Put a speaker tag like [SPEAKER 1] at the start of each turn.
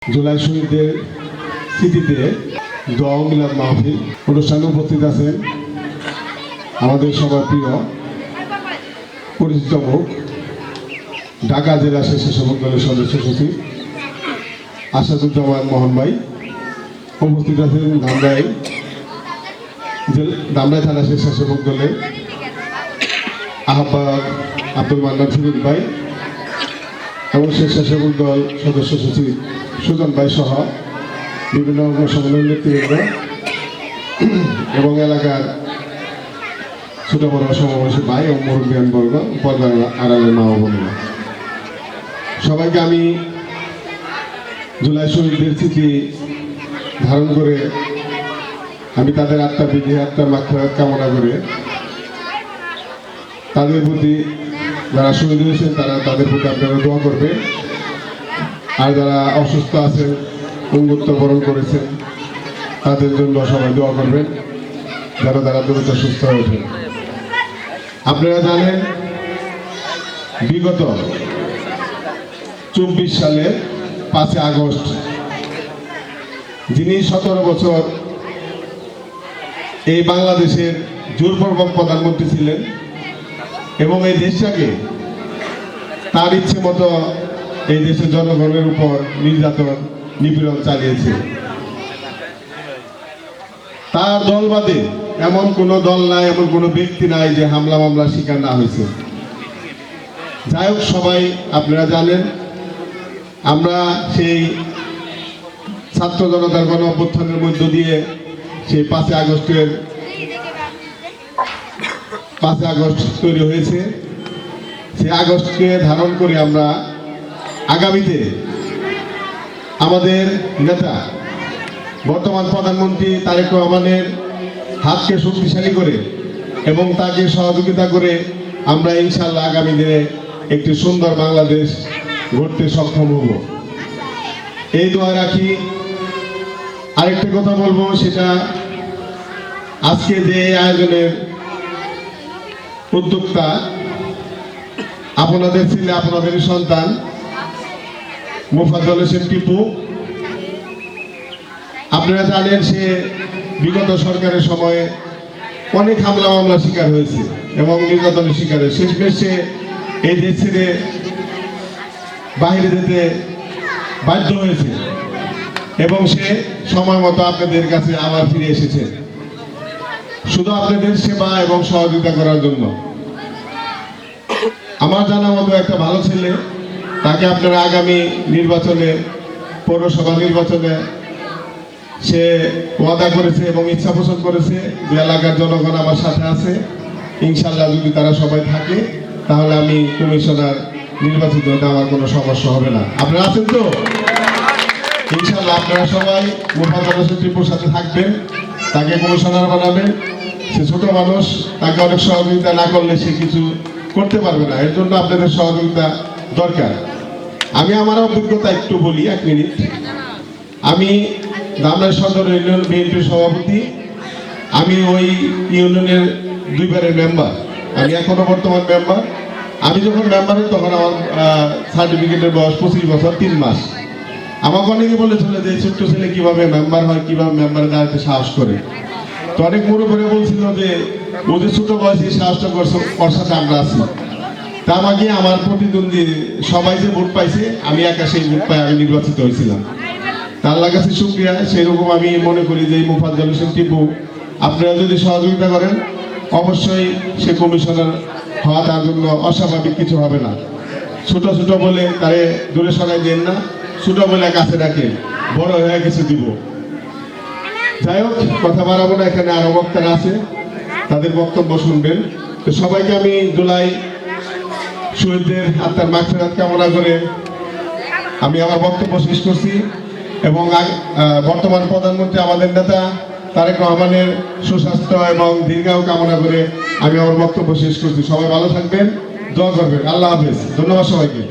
[SPEAKER 1] জুলাই শহীদদের স্মৃতিতে দোয়া ও মিলাদ মাহফিল অনুষ্ঠানে উপস্থিত আছেন আমাদের সবার প্রিয় পরিচিত মুখ ঢাকা জেলা স্বেচ্ছাসেবক দলের সদস্য সচিব আসাদুজ্জামান মোহন ভাই। উপস্থিত আছেন ধামরাই থানা স্বেচ্ছাসেবক দলের আহ্বায়ক আব্দুল মান্নান সুজন ভাই এবং স্বেচ্ছাসেবক দল সদস্য সচিব সুজন ভাই সহ বিভিন্ন অঙ্গ সংগঠনের নেতৃবৃন্দ এবং এলাকার ছোট বড় সমাবেশী ভাই ও মুরব্বিয়ান বর্গ পর্দার আড়ালের মা ও বোনেরা, সবাইকে আমি জুলাই শহীদদের স্মৃতি ধারণ করে আমি তাদের আত্মার বিধি আত্মার মাগফিরাত কামনা করে তাদের প্রতি যারা শহীদ হয়েছেন তাদের প্রতি আপনারা দোয়া করবেন, আর যারা অসুস্থ আছেন অঙ্গুত্ব বরণ করেছেন তাদের জন্য সবাই দোয়া করবেন যারা দ্রুত সুস্থ হয়ে ওঠেন। আপনারা জানেন বিগত 24 সালের 5 আগস্ট যিনি 17 বছর এই বাংলাদেশের জোরপূর্বক প্রধানমন্ত্রী ছিলেন এবং এই দেশটাকে তার ইচ্ছে মতো এই দেশের জনগণের উপর নির্যাতন নিপীড়ন চালিয়েছে। তার দল বাদে এমন কোনো দল নাই, এমন কোনো ব্যক্তি নাই যে হামলা মামলার শিকার না হয়েছে। যাই হোক, সবাই আপনারা জানেন আমরা সেই ছাত্র জনতার গণ অভ্যুত্থানের মধ্য দিয়ে সেই 5 আগস্ট তৈরি হয়েছে। সেই আগস্টকে ধারণ করে আমরা আগামীতে আমাদের নেতা বর্তমান প্রধানমন্ত্রী তারেক রহমানের হাতকে শক্তিশালী করে এবং তাকে সহযোগিতা করে আমরা ইনশাআল্লাহ আগামী দিনে একটি সুন্দর বাংলাদেশ গড়তে সক্ষম হব, এই দোয়া রাখি। আরেকটা কথা বলবো, সেটা আজকে যে আয়োজনের উদ্যোক্তা আপনাদের ছেলে আপনাদের সন্তান মোফাজ্জল হোসেন টিপু। আপনারা জানেন সে বিগত সরকারের সময়ে অনেক হামলা মামলার শিকার হয়েছে এবং নির্যাতনের শিকার হয়েছে। শেষমেশ সে এই দেশ ছেড়ে বাইরে যেতে বাধ্য হয়েছে এবং সে সময় মতো আপনাদের কাছে আবার ফিরে এসেছে শুধু আপনাদের সেবা এবং সহযোগিতা করার জন্য। আমার জানা মতো একটা ভালো ছেলে, তাকে আপনারা আগামী নির্বাচনে পৌরসভা নির্বাচনে সে ওয়াদা করেছে এবং ইচ্ছা পোষণ করেছে যে এলাকার জনগণ আমার সাথে আছে, ইনশাল্লাহ যদি তারা সবাই থাকে তাহলে আমি কমিশনার নির্বাচিত হতে আমার কোনো সমস্যা হবে না। আপনারা আছেন তো? ইনশাল্লাহ আপনারা সবাই মোফাজ্জল হোসেন টিপুর সাথে থাকবেন, তাকে কমিশনার বানাবেন। সে ছোট মানুষ, তাকে অনেক সহযোগিতা না করলে সে কিছু করতে পারবে না, এর জন্য আপনাদের সহযোগিতা দরকার। আমি আমার অভিজ্ঞতা একটু বলি, 1 মিনিট। আমি ধামরাই সদর ইউনিয়ন বিএনপির সভাপতি, আমি ওই ইউনিয়নের 2 বারের মেম্বার, আমি এখনো বর্তমান মেম্বার। আমি যখন মেম্বার হই তখন আমার সার্টিফিকেটের বয়স 25 বছর 3 মাস। আমাকে অনেকে বলেছিল যে ছোট্ট ছেলে কিভাবে মেম্বার হয়, কিভাবে মেম্বারে দাঁড়াতে সাহস করে। তো অনেক মুরব্বীরা বলছিল যে ওদের ছোট বয়সে সাহসটা করছে, ওর সাথে আমরা আছি। তা আমাকে আমার প্রতিদ্বন্দ্বী সবাই যে ভোট পাইছে, আমি একা সেই ভোট পাই আমি নির্বাচিত হয়েছিলাম। আল্লাহর কাছে শুকরিয়া। সেই রকম আমি মনে করি যে মোফাজ্জল হোসেন টিপু আপনারা যদি সহযোগিতা করেন অবশ্যই সে কমিশনার হওয়া তার জন্য অস্বাভাবিক কিছু হবে না। ছোট ছোট বলে তারে দূরে সরাই দেন না, ছোট বলে কাছে রাখে, বড় হয়ে কিছু দিব। যাই হোক, কথা বাড়াবো না, এখানে আরো বক্তারা আছে, তাদের বক্তব্য শুনবেন। তো সবাইকে আমি জুলাই শহীদদের আত্মার মাগফিরাত কামনা করে আমি আমার বক্তব্য শেষ করছি এবং বর্তমান প্রধানমন্ত্রী আমাদের নেতা তারেক রহমানের সুস্বাস্থ্য এবং দীর্ঘায়ু কামনা করে আমি আমার বক্তব্য শেষ করছি। সবাই ভালো থাকবেন, দোয়া করবেন। আল্লাহ হাফেজ। ধন্যবাদ সবাইকে।